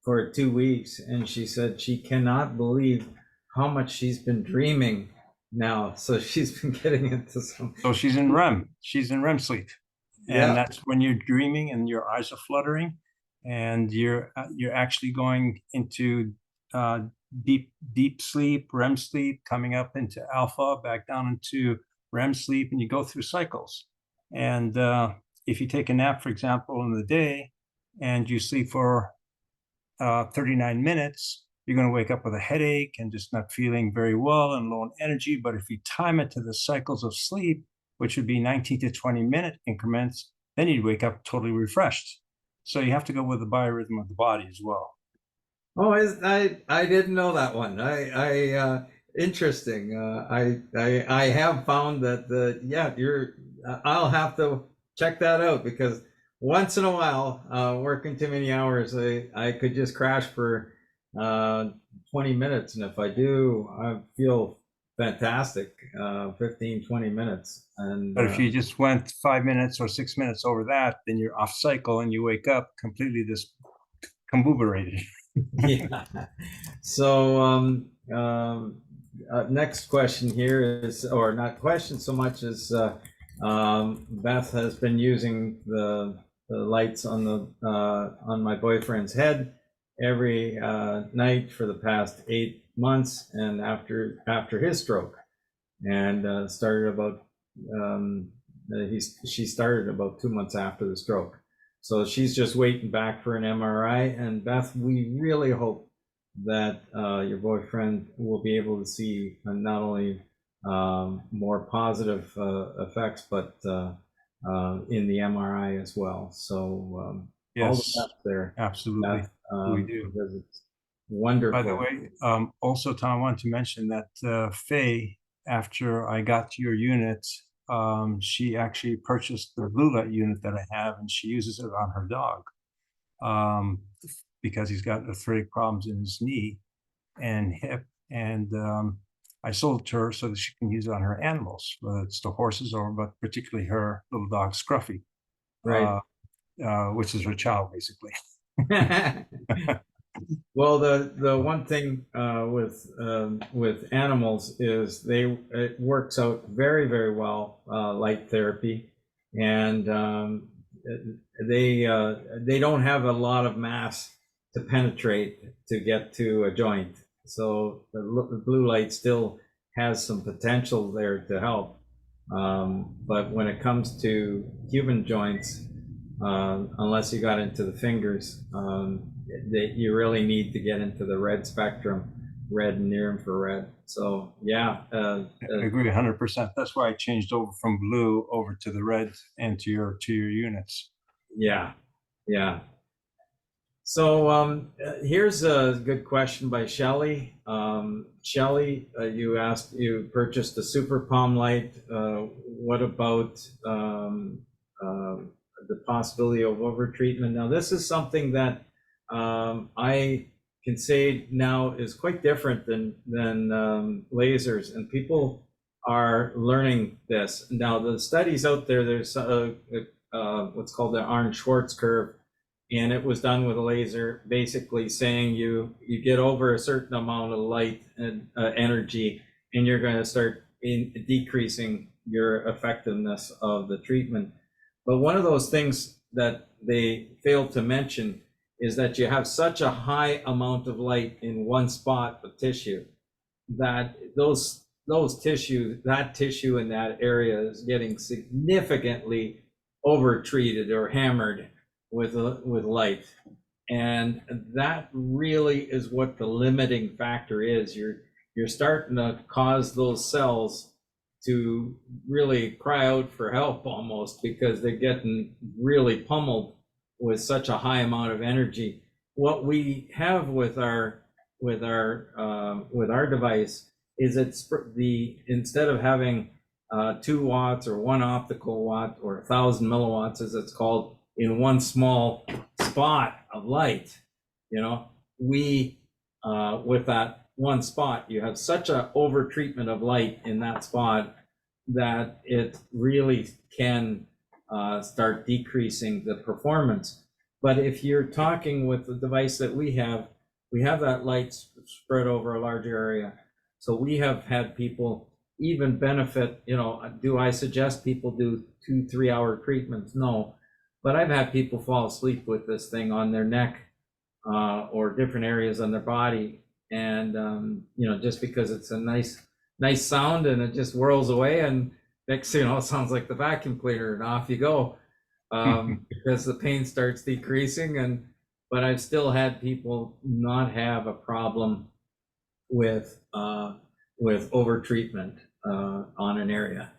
for 2 weeks, and she said she cannot believe how much she's been dreaming now. So she's been getting into some. So she's in REM. She's in REM sleep, and Yeah. that's when you're dreaming and your eyes are fluttering, and you're actually going into deep sleep, REM sleep, coming up into alpha, back down into REM sleep, and you go through cycles. And if you take a nap, for example, in the day, and you sleep for 39 minutes, you're going to wake up with a headache and just not feeling very well and low on energy. But if you time it to the cycles of sleep, which would be 19 to 20-minute increments, then you'd wake up totally refreshed. So you have to go with the biorhythm of the body as well. Oh, I didn't know that one. Interesting. I have found that yeah, I'll have to check that out, because once in a while, working too many hours, I could just crash for 20 minutes, and if I do, I feel fantastic. 15, 20 minutes, and But if you just went 5 minutes or 6 minutes over that, then you're off cycle and you wake up completely discombobulated. yeah. So next question here is, or not question so much as Beth has been using the lights on on my boyfriend's head every night for the past 8 months, and after his stroke, and started about she started about 2 months after the stroke. So she's just waiting back for an MRI. And Beth, we really hope that your boyfriend will be able to see not only more positive effects, but in the MRI as well. So all the Yes, best there, absolutely. Beth, We do. because it's wonderful. By the way, also, Tom, I wanted to mention that Faye, after I got to your unit, she actually purchased the blue light unit that I have, and she uses it on her dog because he's got arthritic problems in his knee and hip. And I sold it to her so that she can use it on her animals, whether it's the horses or, but particularly her little dog, Scruffy, Right. which is her child, basically. Well, the one thing with animals is it works out very, very well, light therapy, and they don't have a lot of mass to penetrate to get to a joint. So the blue light still has some potential there to help, but when it comes to human joints, unless you got into the fingers, that you really need to get into the red spectrum, red and near infrared. So yeah, I agree 100%. That's why I changed over from blue over to the red and to your units. yeah. So here's a good question by Shelley. Shelley, you purchased a Super Palm light. What about the possibility of overtreatment? Now, this is something that I can say now is quite different than lasers, and people are learning this. Now, the studies out there, there's what's called the Arndt-Schwarz curve, and it was done with a laser, basically saying you get over a certain amount of light and energy, and you're going to start decreasing your effectiveness of the treatment. But one of those things that they failed to mention is that you have such a high amount of light in one spot of tissue that that tissue in that area is getting significantly over treated or hammered with light. And that really is what the limiting factor is. You're starting to cause those cells to really cry out for help almost, because they're getting really pummeled with such a high amount of energy. What we have with our device is it's instead of having 2 watts or 1 optical watt or 1,000 milliwatts, as it's called, in one small spot of light, we with that one spot, you have such a over treatment of light in that spot that it really can start decreasing the performance. But if you're talking with the device that we have that light spread over a large area. So we have had people even benefit, do I suggest people do 2-3 hour treatments? No, but I've had people fall asleep with this thing on their neck or different areas on their body. And, just because it's a nice sound and it just whirls away, and next thing you know, it sounds like the vacuum cleaner and off you go, because the pain starts decreasing. But I've still had people not have a problem with over treatment on an area.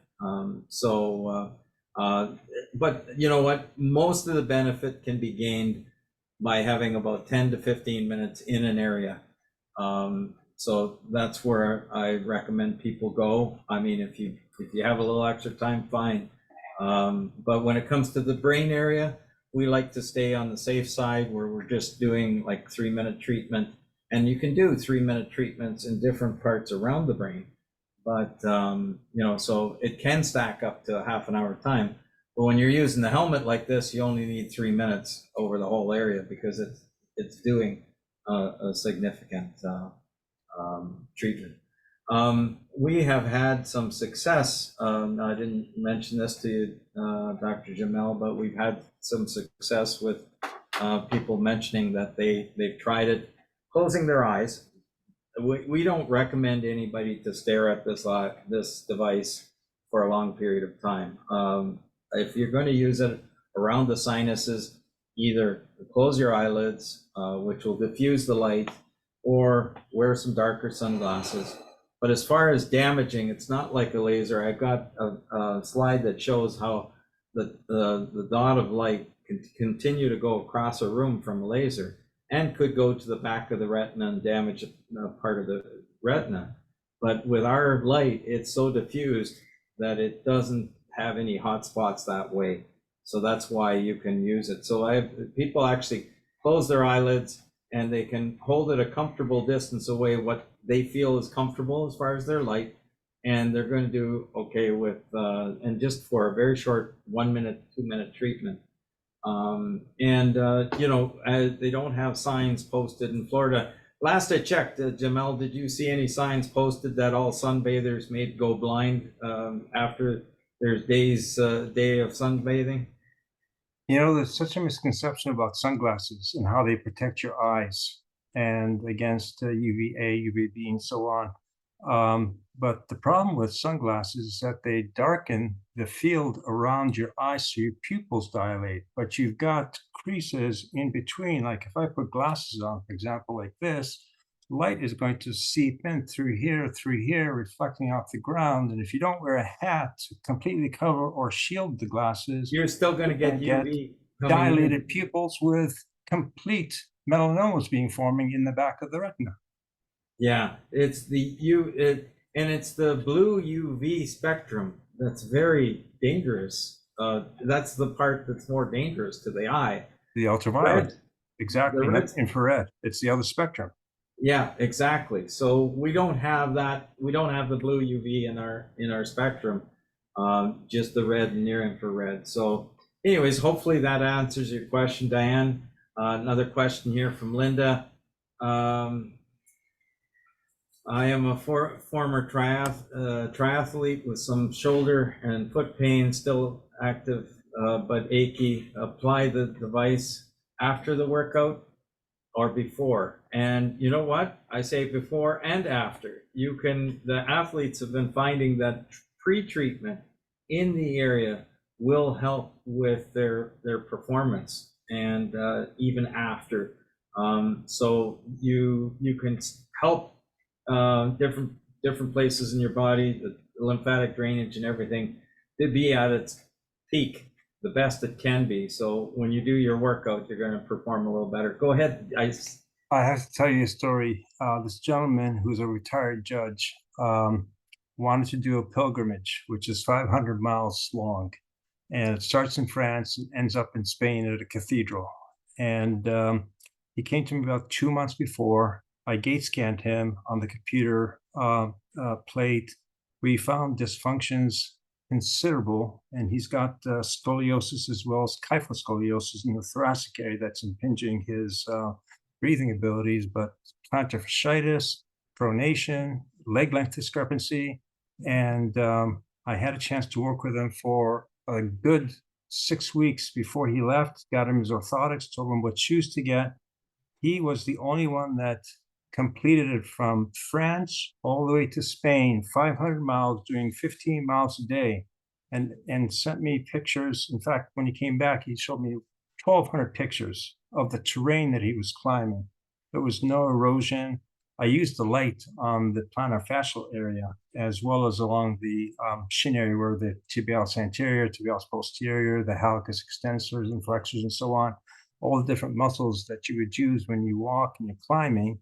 But you know what? Most of the benefit can be gained by having about 10 to 15 minutes in an area. So that's where I recommend people go. I mean, if you have a little extra time, fine. But when it comes to the brain area, we like to stay on the safe side, where we're just doing like 3-minute treatment. And you can do 3-minute treatments in different parts around the brain. But, so it can stack up to half an hour time. But when you're using the helmet like this, you only need 3 minutes over the whole area, because it's doing a significant treatment. We have had some success. I didn't mention this to you, Dr. Jamal, but we've had some success with people mentioning that they've tried it closing their eyes. We don't recommend anybody to stare at this device for a long period of time. If you're going to use it around the sinuses, either close your eyelids, which will diffuse the light, or wear some darker sunglasses. But as far as damaging, it's not like a laser. I've got a slide that shows how the dot of light can continue to go across a room from a laser, and could go to the back of the retina and damage part of the retina. But with our light, it's so diffused that it doesn't have any hot spots that way. So that's why you can use it. So people actually close their eyelids, and they can hold it a comfortable distance away, what they feel is comfortable as far as their light, and they're going to do okay with, and just for a very short 1-minute, 2-minute treatment. They don't have signs posted in Florida. Last I checked, Jamal, did you see any signs posted that all sunbathers may go blind after their day of sunbathing? There's such a misconception about sunglasses and how they protect your eyes and against UVA, UVB, and so on. But the problem with sunglasses is that they darken the field around your eyes, so your pupils dilate. But you've got creases in between. Like if I put glasses on, for example, like this, light is going to seep in through here, reflecting off the ground. And if you don't wear a hat to completely cover or shield the glasses, you're still going to get UV dilated pupils with complete melanomas being forming in the back of the retina. Yeah, it's it's the blue UV spectrum that's very dangerous. That's the part that's more dangerous to the eye. The ultraviolet, Red. exactly, not infrared. It's the other spectrum. Yeah, exactly. So we don't have that. We don't have the blue UV in our spectrum, just the red and near infrared. So, anyways, hopefully that answers your question, Diane. Another question here from Linda. I am a former triathlete with some shoulder and foot pain, still active but achy. Apply the device after the workout or before? And you know what? I say before and after. The athletes have been finding that pre-treatment in the area will help with their performance and even after. So you can help different places in your body, the lymphatic drainage and everything, to be at its peak, the best it can be. So when you do your workout, you're going to perform a little better. Go ahead. I have to tell you a story. This gentleman who's a retired judge wanted to do a pilgrimage, which is 500 miles long. And it starts in France and ends up in Spain at a cathedral. And he came to me about 2 months before. I gate scanned him on the computer plate. We found dysfunctions considerable, and he's got scoliosis as well as kyphoscoliosis in the thoracic area that's impinging his breathing abilities, but plantar fasciitis, pronation, leg length discrepancy. And I had a chance to work with him for a good 6 weeks before he left, got him his orthotics, told him what shoes to get. He was the only one that completed it from France all the way to Spain, 500 miles, doing 15 miles a day, and sent me pictures. In fact, when he came back, he showed me 1,200 pictures of the terrain that he was climbing. There was no erosion. I used the light on the plantar fascial area as well as along the shin area where the tibialis anterior, tibialis posterior, the hallucis extensors and flexors and so on, all the different muscles that you would use when you walk and you're climbing.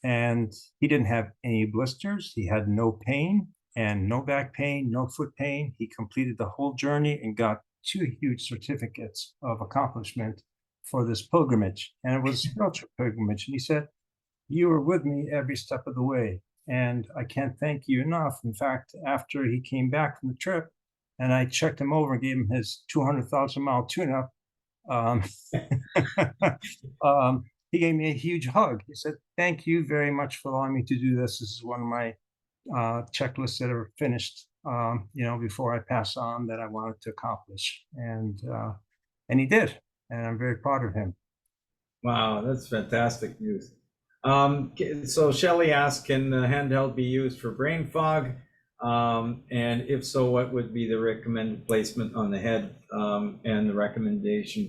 And he didn't have any blisters. He had no pain and no back pain, no foot pain. He completed the whole journey and got 2 huge certificates of accomplishment for this pilgrimage. And it was a spiritual pilgrimage. And he said, "You were with me every step of the way, and I can't thank you enough." In fact, after he came back from the trip and I checked him over and gave him his 200,000 mile tune-up, um, he gave me a huge hug. He said, "Thank you very much for allowing me to do this. This is one of my checklists that are finished, before I pass on, that I wanted to accomplish." And he did, and I'm very proud of him. Wow, that's fantastic news. So Shelley asked, can the handheld be used for brain fog? And if so, what would be the recommended placement on the head and the recommendation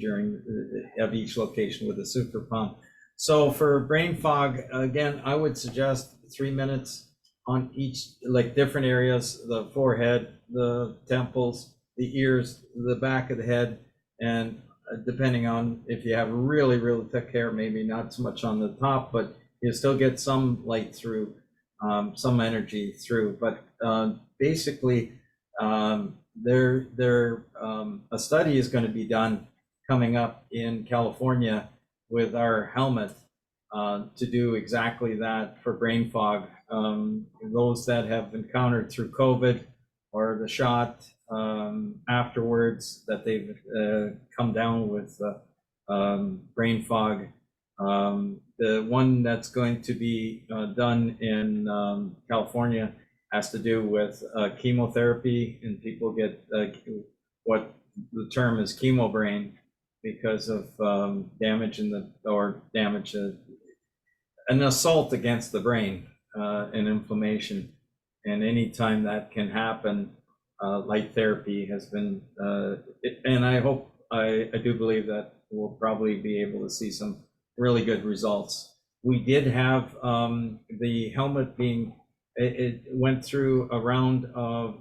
of each location with a super pump? So for brain fog, again, I would suggest 3 minutes on each, like different areas, the forehead, the temples, the ears, the back of the head, and depending on if you have really, really thick hair, maybe not so much on the top, but you still get some light through, some energy through. But basically, a study is going to be done coming up in California with our helmet to do exactly that for brain fog. Those that have encountered through COVID or the shot afterwards, that they've come down with brain fog. The one that's going to be done in California has to do with chemotherapy, and people get what the term is chemo brain because of damage an assault against the brain and inflammation. And anytime that can happen, light therapy has been, and I do believe that we'll probably be able to see some really good results. We did have the helmet it went through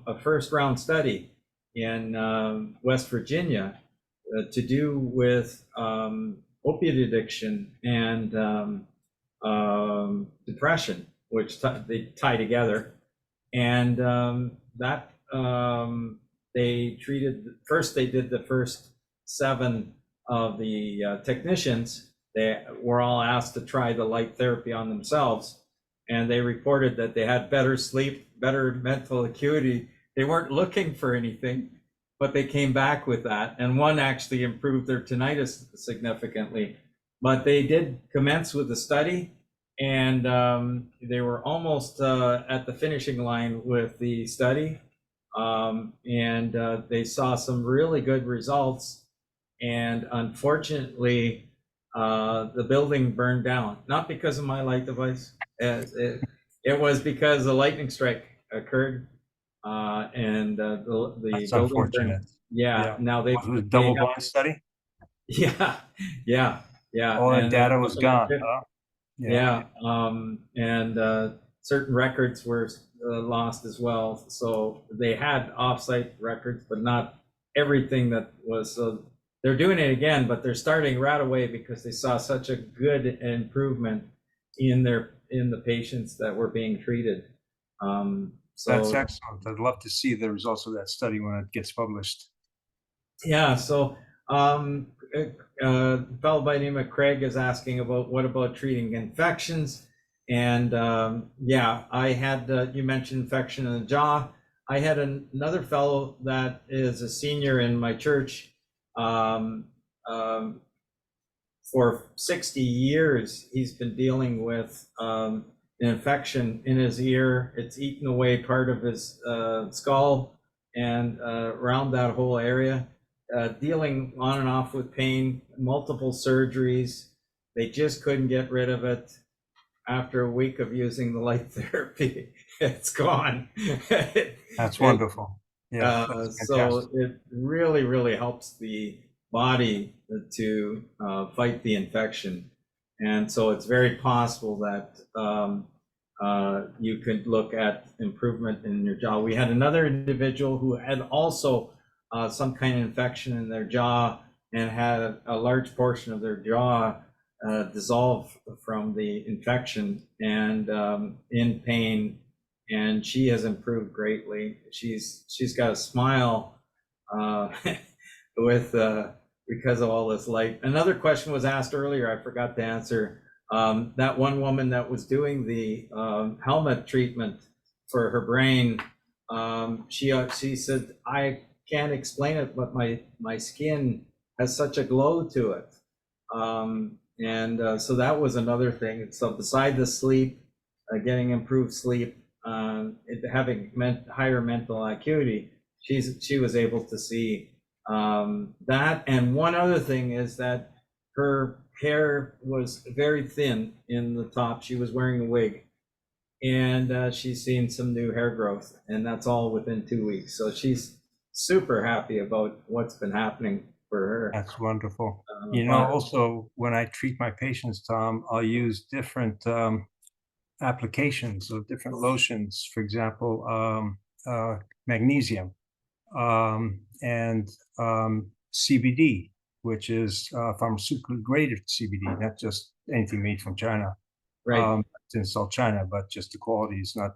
a first round study in West Virginia to do with opiate addiction and depression, which they tie together. And they did the first 7 of the technicians. They were all asked to try the light therapy on themselves, and they reported that they had better sleep, better mental acuity. They weren't looking for anything, but they came back with that. And one actually improved their tinnitus significantly. But they did commence with the study, and they were almost at the finishing line with the study. And they saw some really good results. And unfortunately, the building burned down, not because of my light device. It was because a lightning strike occurred. and the That's building unfortunate. yeah, Yeah. now Was it a they have double-blind study? yeah, yeah, yeah, All that and data was looking at gone, huh? Yeah. yeah, and certain records were lost as well. So they had offsite records, but not everything that was. So they're doing it again, but they're starting right away because they saw such a good improvement in the patients that were being treated. That's So excellent. I'd love to see the results of that study when it gets published. yeah, so fellow by the name of Craig is asking about what about treating infections, and yeah, I had you mentioned infection in the jaw. I had another fellow that is a senior in my church. Um, um, for 60 years, he's been dealing with an infection in his ear. It's eaten away part of his skull and around that whole area, dealing on and off with pain, multiple surgeries. They just couldn't get rid of it. After a week of using the light therapy, it's gone. That's It, wonderful. Yeah, that's fantastic. so it really, really helps the body to fight the infection. And so it's very possible that you could look at improvement in your jaw. We had another individual who had also some kind of infection in their jaw and had a large portion of their jaw dissolve from the infection and in pain, and she has improved greatly. She's got a smile uh, with because of all this light. Another question was asked earlier, I forgot to answer. That one woman that was doing the helmet treatment for her brain, she said, I can't explain it, but my skin has such a glow to it. And so that was another thing. So beside the sleep, getting improved sleep, having higher mental acuity, she was able to see that. And one other thing is that her hair was very thin in the top. She was wearing a wig, and she's seen some new hair growth, and that's all within 2 weeks. So she's super happy about what's been happening for her. That's wonderful. But Also, when I treat my patients, Tom, I'll use different applications of different lotions, for example, magnesium and CBD, which is pharmaceutical grade CBD, not just anything made from China. right. It's in South China, but just the quality is not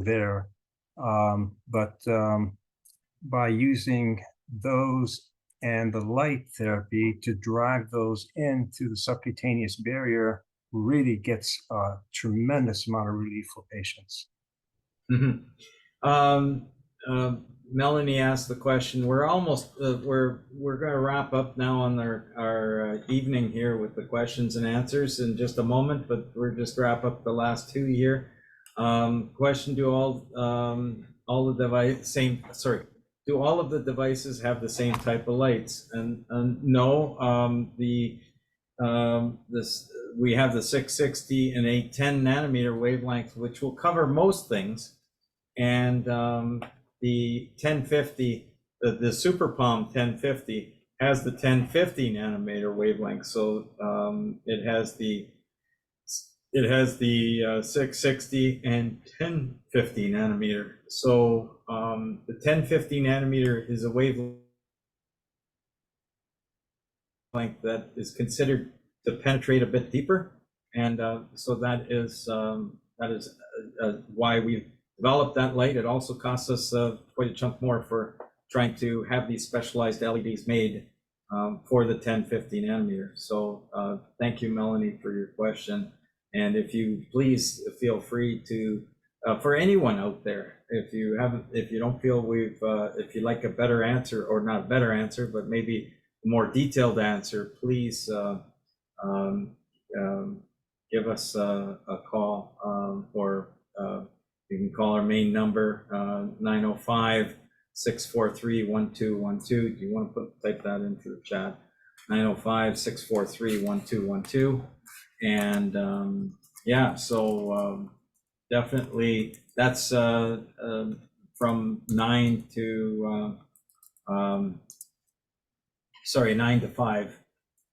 there. But by using those and the light therapy to drive those into the subcutaneous barrier really gets a tremendous amount of relief for patients. Mhm. Um, Melanie asked the question. We're almost we're going to wrap up now on our evening here with the questions and answers in just a moment, but we're just wrap up the last two here. Question: Do all the device same? Sorry. Do all of the devices have the same type of lights? And no. This we have the 660 and 810 nanometer wavelength, which will cover most things, and the 1050, the Super Palm 1050 has the 1050 nanometer wavelength. So it has the 660 and 1050 nanometer. So the 1050 nanometer is a wavelength that is considered to penetrate a bit deeper, and so that is why we've developed that light. It also costs us quite a chunk more for trying to have these specialized LEDs made for the 1050 nanometer. So thank you, Melanie, for your question. And if you please feel free to, for anyone out there, if you don't feel if you'd like a better answer, or not a better answer, but maybe a more detailed answer, please give us a call, or you can call our main number, 905-643-1212. Do you want to type that into the chat? 905-643-1212. And yeah, so definitely that's from from 9 to 9 to 5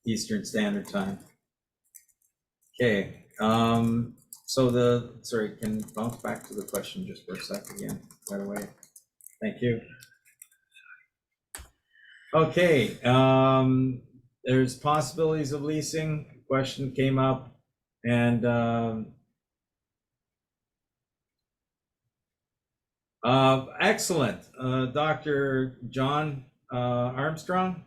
Eastern Standard Time. Okay, so sorry, can bounce back to the question just for a sec again, right away. Thank you. Okay, there's possibilities of leasing. Question came up, and excellent. Dr. John Armstrong,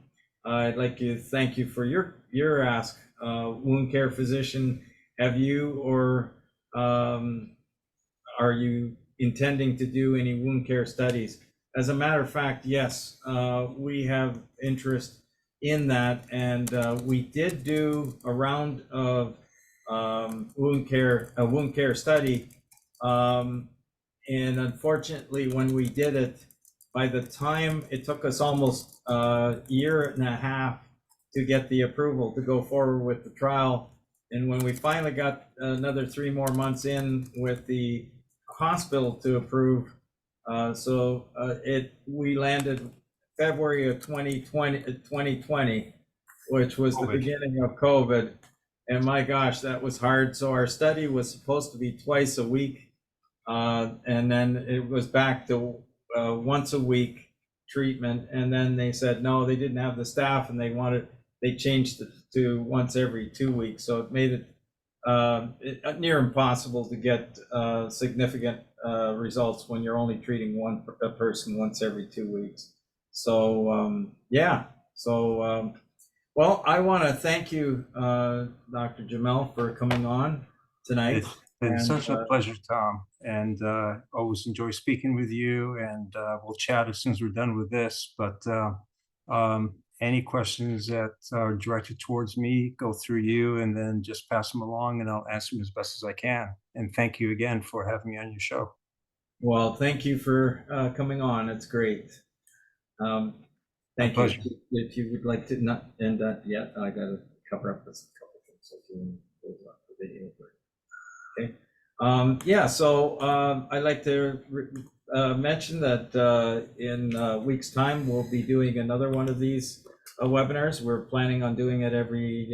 I'd like to thank you for your ask. Wound care physician, have you or are you intending to do any wound care studies? As a matter of fact, yes, we have interest in that, and we did do a round of wound care study, and unfortunately, when we did it, by the time it took us almost a year and a half to get the approval to go forward with the trial, and when we finally got another 3 more months in with the hospital to approve, we landed February of 2020, which was the beginning of COVID. And my gosh, that was hard. So our study was supposed to be twice a week. And then it was back to once a week treatment. And then they said, no, they didn't have the staff, and they changed it to once every 2 weeks. So it made it near impossible to get significant results when you're only treating a person once every 2 weeks. So yeah, so well, I want to thank you, Dr. Jamal, for coming on tonight. It's been such a pleasure, Tom, and always enjoy speaking with you, and we'll chat as soon as we're done with this. But any questions that are directed towards me, go through you, and then just pass them along, and I'll answer them as best as I can. And thank you again for having me on your show. Well, thank you for coming on. It's great. Thank you. If you would like to not end that yet, I got to cover up this couple things. So if you want to close up the video, okay. Yeah, so I'd like to mention that in a week's time, we'll be doing another one of these webinars. We're planning on doing it every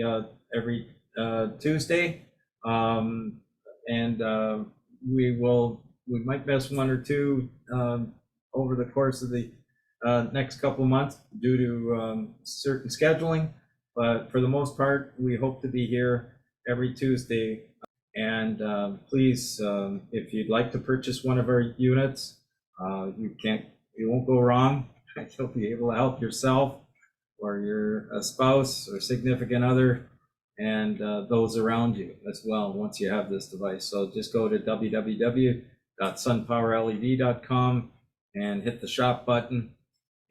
Tuesday. We might miss 1 or 2 over the course of the next couple of months due to certain scheduling, but for the most part, we hope to be here every Tuesday. And please, if you'd like to purchase one of our units, you won't go wrong. You'll be able to help yourself or your spouse or significant other, and those around you as well once you have this device. So just go to www.sunpowerled.com and hit the shop button,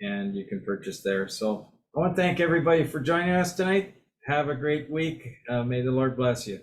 and you can purchase there. So I want to thank everybody for joining us tonight. Have a great week. May the Lord bless you.